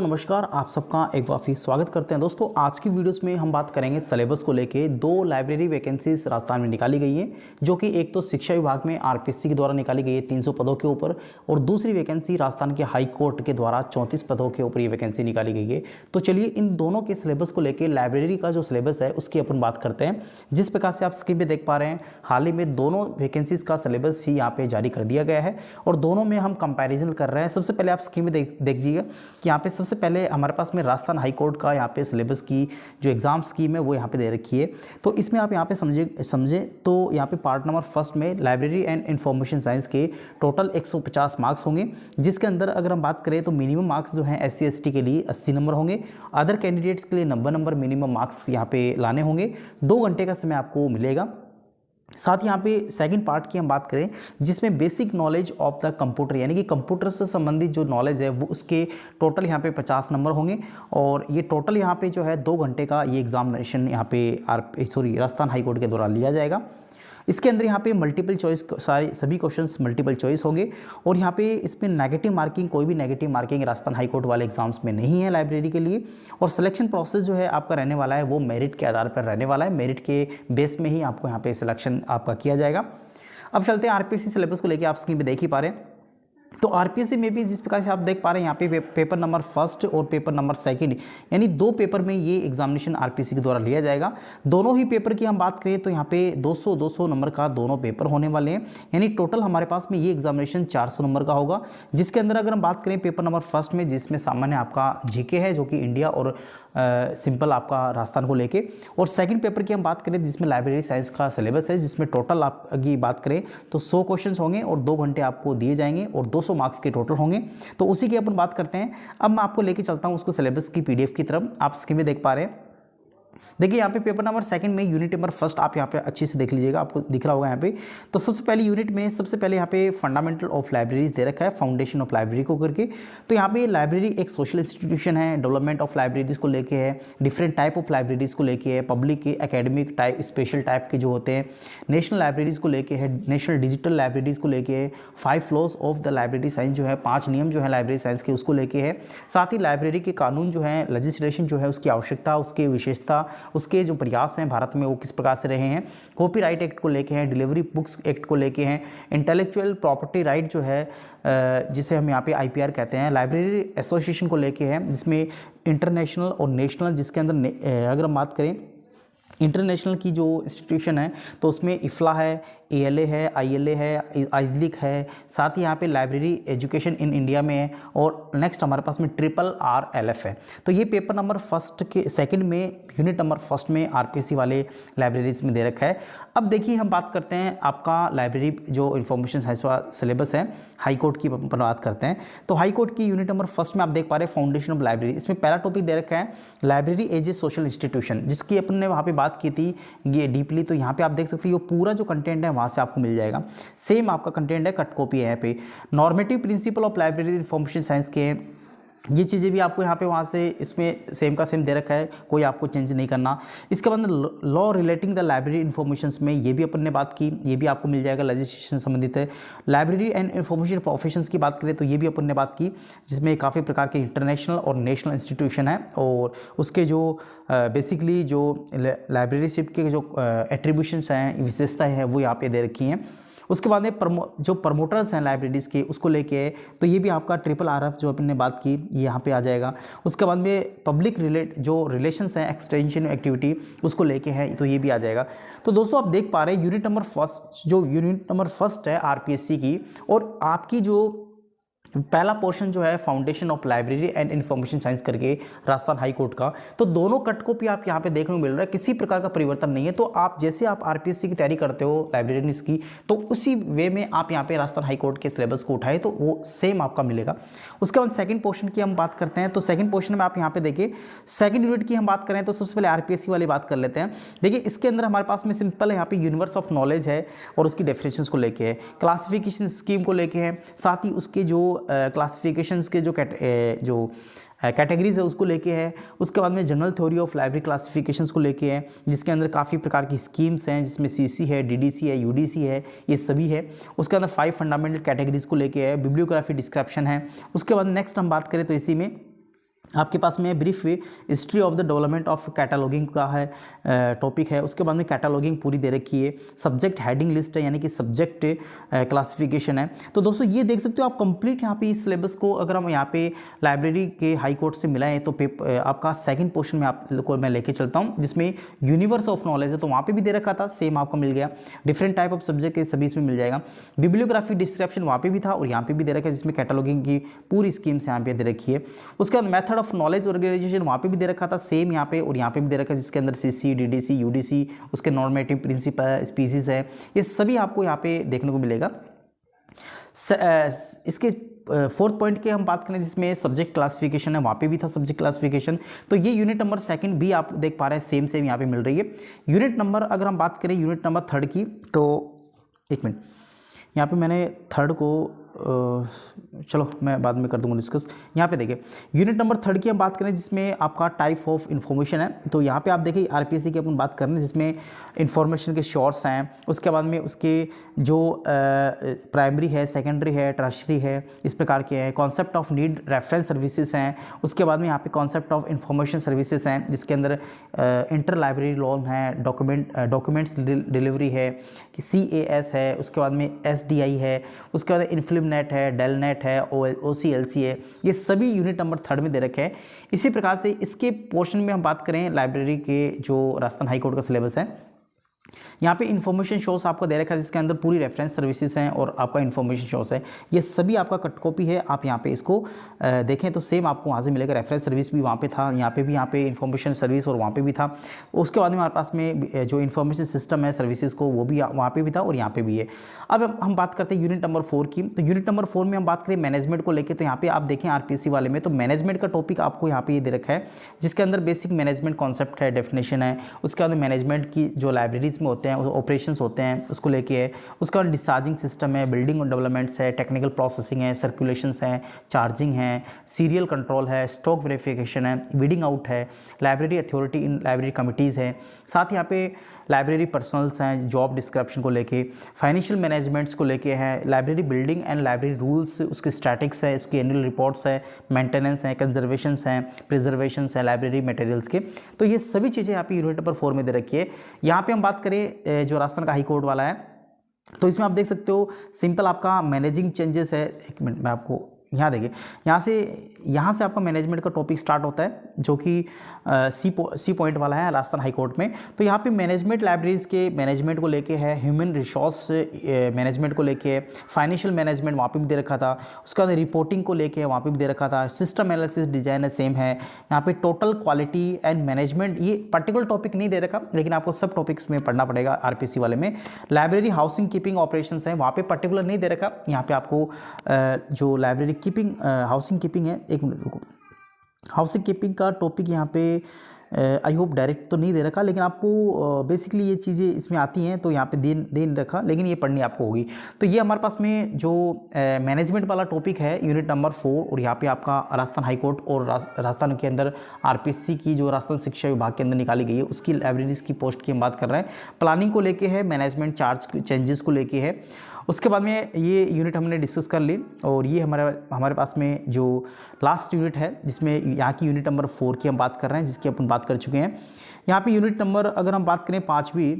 नमस्कार, आप सबका एक बार फिर स्वागत करते हैं। दोस्तों आज की वीडियोस में हम बात करेंगे सिलेबस को लेके। दो लाइब्रेरी वैकेंसीज राजस्थान में निकाली गई है, जो कि एक तो शिक्षा विभाग में आरपीएससी के द्वारा निकाली गई है 300 पदों के ऊपर, और दूसरी वैकेंसी राजस्थान के हाई कोर्ट के द्वारा 34 पदों के ऊपर ये वैकेंसी निकाली गई है। तो चलिए इन दोनों के सिलेबस को लेकर, लाइब्रेरी का जो सिलेबस है उसकी अपन बात करते हैं। जिस प्रकार से आप स्क्रीन पर देख पा रहे हैं, हाल ही में दोनों वैकेंसीज का सिलेबस ही यहाँ पे जारी कर दिया गया है और दोनों में हम कंपेरिजन कर रहे हैं। सबसे पहले आप स्क्रीन में देखिएगा कि यहाँ पे सबसे पहले हमारे पास में राजस्थान हाई कोर्ट का यहाँ पे सिलेबस की जो एग्जाम स्कीम है वो यहाँ पे दे रखी है। तो इसमें आप यहाँ पे समझे तो यहाँ पे पार्ट नंबर फर्स्ट में लाइब्रेरी एंड इंफॉर्मेशन साइंस के टोटल 150 मार्क्स होंगे, जिसके अंदर अगर हम बात करें तो मिनिमम मार्क्स जो है SC ST के लिए 80 नंबर होंगे। अदर कैंडिडेट्स के लिए 90 नंबर मिनिमम मार्क्स यहाँ पे लाने होंगे। 2 घंटे का समय आपको मिलेगा। साथ ही यहाँ पे सेकंड पार्ट की हम बात करें, जिसमें basic knowledge of the computer, यानी कि कंप्यूटर से संबंधित जो नॉलेज है वो उसके टोटल यहाँ पे 50 नंबर होंगे। और ये टोटल यहाँ पे जो है 2 घंटे का ये एग्जामिनेशन यहाँ पे राजस्थान हाई कोर्ट के द्वारा लिया जाएगा। इसके अंदर यहाँ पे मल्टीपल चॉइस सभी क्वेश्चंस मल्टीपल चॉइस होंगे। और यहाँ पे इसमें नेगेटिव मार्किंग, कोई भी negative marking Rajasthan high court वाले एग्जाम्स में नहीं है लाइब्रेरी के लिए। और सिलेक्शन प्रोसेस जो है आपका रहने वाला है वो मेरिट के आधार पर रहने वाला है। मेरिट के बेस में ही आपको यहाँ पे सिलेक्शन आपका किया जाएगा। अब चलते हैं आरपीएससी सिलेबस को लेकर। आप स्क्रीन पर देख ही पा रहे हैं, तो आरपीएससी में भी जिस प्रकार से आप देख पा रहे हैं यहाँ पे पेपर नंबर फर्स्ट और पेपर नंबर सेकंड, यानी 2 पेपर में ये एग्जामिनेशन आरपीएससी के द्वारा लिया जाएगा। दोनों ही पेपर की हम बात करें तो यहाँ पे 200 नंबर का दोनों पेपर होने वाले हैं, यानी टोटल हमारे पास में ये एग्जामिनेशन 400 नंबर का होगा। जिसके अंदर अगर हम बात करें पेपर नंबर फर्स्ट में, जिसमें सामान्य आपका जीके है जो कि इंडिया और सिंपल आपका राजस्थान को लेके, और सेकंड पेपर की हम बात करें जिसमें लाइब्रेरी साइंस का सिलेबस है, जिसमें टोटल आपकी बात करें तो 100 क्वेश्चंस होंगे और 2 घंटे आपको दिए जाएंगे और 200 मार्क्स के टोटल होंगे। तो उसी की अपन बात करते हैं। अब मैं आपको लेके चलता हूं उसको सिलेबस की PDF की तरफ। आप स्क्रीन में देख पा रहे हैं, देखिए यहाँ पे पेपर नंबर सेकंड में यूनिट नंबर फर्स्ट आप यहाँ पे अच्छे से देख लीजिएगा, आपको दिख रहा होगा यहाँ पे। तो सबसे पहले यूनिट में सबसे पहले यहाँ पे फंडामेंटल ऑफ लाइब्रेरीज दे रखा है, फाउंडेशन ऑफ लाइब्रेरी को करके। तो यहाँ पे लाइब्रेरी एक सोशल इंस्टीट्यूशन है, डेवलपमेंट ऑफ लाइब्रेरीज को लेके है, डिफरेंट टाइप ऑफ लाइब्रेरीज को लेके है, पब्लिक के, एकेडमिक टाइप, स्पेशल टाइप के जो होते हैं, नेशनल लाइब्रेरीज को लेके है, नेशनल डिजिटल लाइब्रेरीज को लेके है, 5 laws of the library science जो है, 5 नियम जो है लाइब्रेरी साइंस के उसको लेके है। साथ ही लाइब्रेरी के कानून जो है, लेजिस्लेशन जो है, उसकी आवश्यकता, उसकी विशेषता, उसके जो प्रयास हैं भारत में वो किस प्रकार से रहे हैं, कॉपीराइट एक्ट को लेके हैं, डिलीवरी बुक्स एक्ट को लेके हैं, इंटेलेक्चुअल प्रॉपर्टी राइट जो है जिसे हम यहाँ पे IPR कहते हैं, लाइब्रेरी एसोसिएशन को लेके है, जिसमें इंटरनेशनल और नेशनल, जिसके अंदर अगर हम बात करें इंटरनेशनल की जो इंस्टीट्यूशन है तो उसमें IFLA है, ALA है, ILA है, आइजलिक है। साथ ही यहाँ पे लाइब्रेरी एजुकेशन इन इंडिया में है। और नेक्स्ट हमारे पास में RRLF है। तो ये पेपर नंबर फर्स्ट के सेकंड में यूनिट नंबर फर्स्ट में आरपीएससी वाले लाइब्रेरीज में दे रखा है। अब देखिए हम बात करते हैं आपका लाइब्रेरी जो इन्फॉर्मेशन साइंस का सिलेबस है, हाई कोर्ट की बात करते हैं। तो हाई कोर्ट की यूनिट नंबर फर्स्ट में आप देख पा रहे हैं फाउंडेशन ऑफ लाइब्रेरी। इसमें पहला टॉपिक दे रखा है library as a social institution, जिसकी अपन ने वहाँ पे बात की थी ये डीपली। तो यहाँ पे आप देख सकते हो पूरा जो कंटेंट है वहाँ से आपको मिल जाएगा। सेम आपका कंटेंट है, कट कॉपी है यहाँ पे। Normative principle of library information science के ये चीज़ें भी आपको यहाँ पे वहाँ से इसमें सेम का सेम दे रखा है, कोई आपको चेंज नहीं करना। इसके बाद law relating the library informations में ये भी अपन ने बात की, ये भी आपको मिल जाएगा, लेजिस्लेशन संबंधित है। लाइब्रेरी एंड इन्फॉर्मेशन प्रोफेशंस की बात करें तो ये भी अपन ने बात की, जिसमें काफ़ी प्रकार के इंटरनेशनल और नेशनल इंस्टीट्यूशन है और उसके जो बेसिकली जो लाइब्रेरीशिप के जो एट्रीब्यूशंस हैं, विशेषताएँ हैं, वो यहाँ पे दे रखी हैं। उसके बाद में जो प्रमोटर्स हैं लाइब्रेरीज़ के उसको लेके, तो ये भी आपका RRF जो अपन ने बात की ये यहाँ पे आ जाएगा। उसके बाद में पब्लिक जो रिलेशंस हैं, एक्सटेंशन एक्टिविटी, उसको लेके हैं, तो ये भी आ जाएगा। तो दोस्तों आप देख पा रहे हैं यूनिट नंबर फर्स्ट है आरपीएससी की, और आपकी जो पहला पोर्शन जो है foundation of library and information science करके राजस्थान हाई कोर्ट का, तो दोनों कट कॉपी आप यहाँ पे देखने को मिल रहा है, किसी प्रकार का परिवर्तन नहीं है। तो आप जैसे आप आरपीएससी की तैयारी करते हो लाइब्रेरीज की, तो उसी वे में आप यहाँ पे राजस्थान हाई कोर्ट के सिलेबस को उठाए तो वो सेम आपका मिलेगा। उसके बाद सेकंड पोर्शन की हम बात करते हैं। तो सेकंड पोर्शन में आप यहाँ पे देखिए सेकंड यूनिट की हम बात करें तो सबसे पहले आरपीएससी वाली बात कर लेते हैं। देखिए इसके अंदर हमारे पास में सिंपल यहाँ पे यूनिवर्स ऑफ नॉलेज है और उसकी डेफिनेशंस को लेके है, क्लासिफिकेशन स्कीम को लेके है, साथ ही उसके जो क्लासिफिकेशंस के जो कैटेगरीज है उसको लेके है। उसके बाद में general theory of library classifications को लेके है, जिसके अंदर काफ़ी प्रकार की स्कीम्स हैं, जिसमें CC है, DDC है, UDC है, ये सभी है। उसके अंदर 5 फंडामेंटल कैटेगरीज को लेके है, बिब्लियोग्राफी डिस्क्रिप्शन है। उसके बाद नेक्स्ट हम बात करें तो इसी में आपके पास में brief history of the development of cataloguing का है टॉपिक है। उसके बाद में कैटालॉगिंग पूरी दे रखी है, सब्जेक्ट हेडिंग लिस्ट है यानी कि सब्जेक्ट क्लासिफिकेशन है। तो दोस्तों ये देख सकते हो आप कंप्लीट यहाँ पे इस सिलेबस को अगर हम यहाँ पे लाइब्रेरी के हाई कोर्ट से मिलाएं तो आपका सेकंड पोर्शन में आपको मैं लेके चलता हूँ जिसमें यूनिवर्स ऑफ नॉलेज है, तो वहाँ पर भी दे रखा था, सेम आपको मिल गया। डिफरेंट टाइप ऑफ सब्जेक्ट सभी इसमें मिल जाएगा। बिब्लियोग्राफी डिस्क्रिप्शन वहाँ पर भी था और यहाँ पर भी दे रखा है जिसमें कैटालॉगिंग की पूरी स्कीम्स यहाँ पे दे रखी है। उसके बाद मेथड ऑफ नॉलेज ऑर्गेनाइजेशन वहाँ पे भी दे रखा था सेम यहाँ पे, और यहाँ पे भी दे रखा है जिसके अंदर सीसी, डीडीसी, यूडीसी, उसके नॉर्मेटिव प्रिंसिपल, स्पीसीज है, ये सभी आपको यहाँ पे देखने को मिलेगा। इसके फोर्थ पॉइंट की हम बात करें जिसमें सब्जेक्ट क्लासिफिकेशन है, वहाँ पे भी था सब्जेक्ट क्लासिफिकेशन। तो ये यूनिट नंबर सेकंड भी आप देख पा रहे हैं सेम यहाँ पे मिल रही है। यूनिट नंबर अगर हम बात करें यूनिट नंबर थर्ड की, तो एक मिनट यहाँ पे मैंने थर्ड को चलो मैं बाद में कर दूंगा डिस्कस। यहाँ पे देखिए यूनिट नंबर थर्ड की हम बात करें जिसमें आपका टाइप ऑफ इन्फॉर्मेशन है। तो यहाँ पे आप देखिए आरपीएससी की अपन बात कर रहे हैं जिसमें इन्फॉर्मेशन के शॉर्ट्स हैं, उसके बाद में उसके जो प्राइमरी है, सेकेंडरी है, टर्शरी है, इस प्रकार के हैं। Concept of need reference services हैं। उसके बाद में यहाँ पे कॉन्सेप्ट ऑफ इंफॉर्मेशन सर्विसेज हैं जिसके अंदर इंटर लाइब्रेरी लोन है, डॉक्यूमेंट्स डिलीवरी है, कि CAS है, उसके बाद में SDI है, उसके बाद इन्फ्लिम नेट है, डेल नेट है, OCLC है, ये सभी यूनिट नंबर थर्ड में दे रखे हैं। इसी प्रकार से इसके पोर्शन में हम बात करें लाइब्रेरी के जो राजस्थान हाई कोर्ट का सिलेबस है, यहाँ पे इन्फॉर्मेशन शोस आपको दे रखा है जिसके अंदर पूरी रेफरेंस सर्विसेज हैं और आपका इन्फॉर्मेशन शोस है। ये सभी आपका कट कॉपी है, आप यहाँ पे इसको देखें तो सेम आपको वहाँ से मिलेगा। रेफरेंस सर्विस भी वहाँ पे था, यहाँ पे भी यहाँ पे इन्फॉर्मेशन सर्विस और वहाँ पे भी था। उसके बाद में हमारे पास में जो इन्फॉर्मेशन सिस्टम है सर्विसेज को वो भी वहाँ पे भी था और यहाँ पे भी है। अब हम बात करते हैं यूनिट नंबर 4 की। तो यूनिट नंबर 4 में हम बात करें मैनेजमेंट को लेकर, तो यहाँ पे आप देखें आरपीएससी वाले में तो मैनेजमेंट का टॉपिक आपको यहाँ पे ये दे रखा है जिसके अंदर बेसिक मैनेजमेंट कॉन्सेप्ट है, डेफिनेशन है। उसके बाद मैनेजमेंट की जो लाइब्रेरीज में होते हैं ऑपरेशंस होते हैं उसको लेके है। उसका डिस्चार्जिंग सिस्टम है, बिल्डिंग और डेवलपमेंट्स है, टेक्निकल प्रोसेसिंग है, सर्कुलेशंस है, चार्जिंग है, सीरियल कंट्रोल है, स्टॉक वेरिफिकेशन है, वीडिंग आउट है, library authority in library committees है। साथ ही यहाँ पे लाइब्रेरी पर्सनल्स हैं, जॉब डिस्क्रिप्शन को लेके, फाइनेंशियल मैनेजमेंट्स को लेके हैं, library building and library rules, उसके स्टैटिक्स है, इसकी एनुअल रिपोर्ट्स है, मेंटेनेंस है, कंजर्वेशंस हैं, प्रिजर्वेशंस है लाइब्रेरी मटेरियल्स के। तो ये सभी चीज़ें यहाँ पे यूनिट नंबर 4 में दे रखी है। यहाँ पे हम बात करें जो राजस्थान का हाई कोर्ट वाला है, तो इसमें आप देख सकते हो सिंपल आपका मैनेजिंग चेंजेस है। एक मिनट मैं आपको यहाँ देखिए, यहाँ से आपका मैनेजमेंट का टॉपिक स्टार्ट होता है जो कि सी पॉइंट वाला है राजस्थान हाई कोर्ट में। तो यहाँ पे मैनेजमेंट लाइब्रेरीज के मैनेजमेंट को लेके है, ह्यूमन रिसोर्स मैनेजमेंट को लेके है, फाइनेंशियल मैनेजमेंट वहाँ पे भी दे रखा था, उसके बाद रिपोर्टिंग को लेके वहाँ पे भी दे रखा था, सिस्टम एनालिसिस डिजाइन है सेम है। यहाँ पे टोटल क्वालिटी एंड मैनेजमेंट ये पर्टिकुलर टॉपिक नहीं दे रखा लेकिन आपको सब टॉपिक्स में पढ़ना पड़ेगा आरपीसी वाले में। लाइब्रेरी हाउसिंग कीपिंग ऑपरेशंस है, वहाँ पे पर्टिकुलर नहीं दे रखा। यहाँ पे आपको जो लाइब्रेरी कीपिंग हाउसिंग कीपिंग है, एक मिनट रुको, हाउसिंग कीपिंग का टॉपिक यहाँ पे आई होप डायरेक्ट तो नहीं दे रखा लेकिन आपको बेसिकली ये चीज़ें इसमें आती हैं तो यहाँ पे दे रखा लेकिन ये पढ़नी आपको होगी। तो ये हमारे पास में जो मैनेजमेंट वाला टॉपिक है यूनिट नंबर 4, और यहाँ पे आपका राजस्थान हाई कोर्ट और राजस्थान के अंदर आरपीएससी की जो राजस्थान शिक्षा विभाग के अंदर निकाली गई है उसकी लाइब्रेरीज की पोस्ट की हम बात कर रहे हैं। प्लानिंग को लेके है, मैनेजमेंट चार्ज चेंजेस को लेके है। उसके बाद में ये यूनिट हमने डिस्कस कर ली और ये हमारे पास में जो लास्ट यूनिट है जिसमें यहाँ की यूनिट नंबर 4 की हम बात कर रहे हैं जिसकी अपन बात कर चुके हैं। यहाँ पे यूनिट नंबर अगर हम बात करें 5वीं,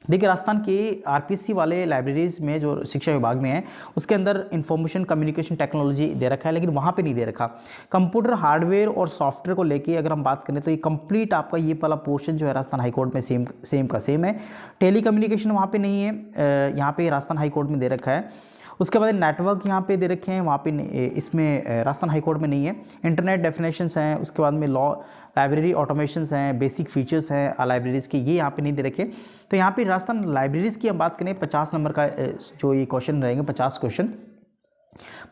देखिए राजस्थान के आरपीएससी वाले लाइब्रेरीज में जो शिक्षा विभाग में है उसके अंदर इंफॉर्मेशन कम्युनिकेशन टेक्नोलॉजी दे रखा है लेकिन वहाँ पे नहीं दे रखा। कंप्यूटर हार्डवेयर और सॉफ्टवेयर को लेके अगर हम बात करें तो ये कंप्लीट आपका ये वाला पोर्शन जो है राजस्थान हाई कोर्ट में सेम का सेम है। टेली कम्युनिकेशन वहाँ पे नहीं है, यहाँ पे राजस्थान हाई कोर्ट में दे रखा है। उसके बाद नेटवर्क यहाँ पे दे रखे हैं, वहाँ पे इसमें राजस्थान हाई कोर्ट में नहीं है। इंटरनेट डेफिनेशंस हैं, उसके बाद में लॉ लाइब्रेरी ऑटोमेशंस हैं, बेसिक फीचर्स हैं लाइब्रेरीज़ के, ये यहाँ पे नहीं दे रखे। तो यहाँ पे राजस्थान लाइब्रेरीज़ की हम बात करें 50 नंबर का जो ये क्वेश्चन रहेंगे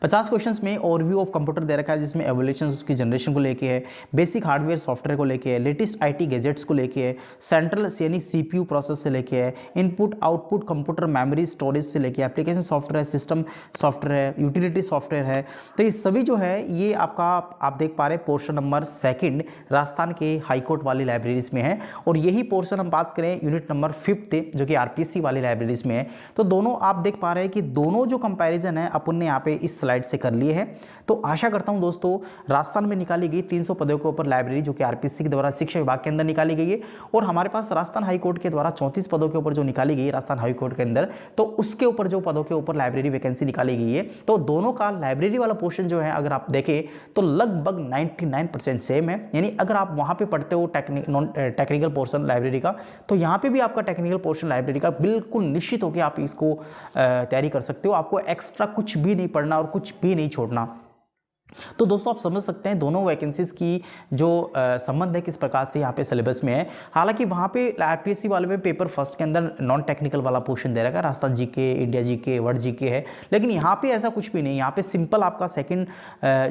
50 क्वेश्चंस में ओवरव्यू ऑफ कंप्यूटर दे रखा है जिसमें एवोल्यूशन उसकी जनरेशन को लेके है, बेसिक हार्डवेयर सॉफ्टवेयर को लेके है, लेटेस्ट आईटी गैजेट्स को लेके है, सेंट्रल यानी सीपीयू प्रोसेस से लेके है, input output computer memory storage से लेके एप्लीकेशन सॉफ्टवेयर, सिस्टम सॉफ्टवेयर है, यूटिलिटी सॉफ्टवेयर है। तो ये सभी जो है ये आपका आप देख पा रहे हैं पोर्शन नंबर 2 राजस्थान के हाईकोर्ट वाली लाइब्रेरीज में है और यही पोर्शन हम बात करें यूनिट नंबर 5 जो कि आरपीसी वाली लाइब्रेरीज में है। तो दोनों आप देख पा रहे हैं कि दोनों जो कंपेरिजन है अपन ने यहाँ पे पे इस स्लाइड से कर लिए हैं। तो आशा करता हूं दोस्तों राजस्थान में निकाली गई 300 पदों के ऊपर लाइब्रेरी जो कि आरपीएससी के द्वारा शिक्षा विभाग के अंदर निकाली गई है, और हमारे पास राजस्थान हाईकोर्ट के द्वारा 34 पदों के ऊपर जो निकाली गई है राजस्थान हाईकोर्ट के अंदर, तो उसके ऊपर जो पदों के ऊपर लाइब्रेरी वैकेंसी निकाली गई है, तो दोनों का लाइब्रेरी वाला पोर्शन जो है अगर आप देखें तो लगभग 99% सेम है। यानी अगर आप वहां पे पढ़ते हो टेक्निकल पोर्शन लाइब्रेरी का, तो यहाँ पे भी आपका टेक्निकल पोर्शन लाइब्रेरी का बिल्कुल निश्चित होकर आप इसको तैयारी कर सकते हो। आपको एक्स्ट्रा कुछ भी नहीं पढ़ना और कुछ भी नहीं छोड़ना। तो दोस्तों आप समझ सकते हैं दोनों वैकेंसीज की जो संबंध है किस प्रकार से यहाँ पे सिलेबस में है। हालांकि वहाँ पे आरपीएससी वाले में पेपर फर्स्ट के अंदर नॉन टेक्निकल वाला पोर्शन दे रखा है, Rajasthan GK, India GK, world GK है, लेकिन यहाँ पे ऐसा कुछ भी नहीं। यहाँ पे सिंपल आपका सेकंड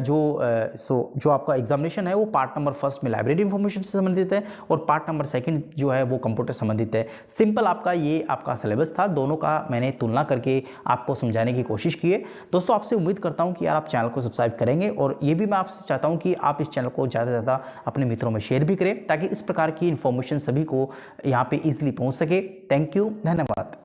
जो आपका एग्जामिनेशन है वो पार्ट नंबर फर्स्ट में लाइब्रेरी इंफॉर्मेशन से संबंधित है और पार्ट नंबर सेकंड जो है वो कंप्यूटर संबंधित है। सिंपल आपका ये आपका सिलेबस था, दोनों का मैंने तुलना करके आपको समझाने की कोशिश की है। दोस्तों आपसे उम्मीद करता हूँ कि यार आप चैनल को सब्सक्राइब करेंगे, और ये भी मैं आपसे चाहता हूं कि आप इस चैनल को ज़्यादा से ज़्यादा अपने मित्रों में शेयर भी करें ताकि इस प्रकार की इन्फॉर्मेशन सभी को यहां पे इजीली पहुंच सके। थैंक यू, धन्यवाद।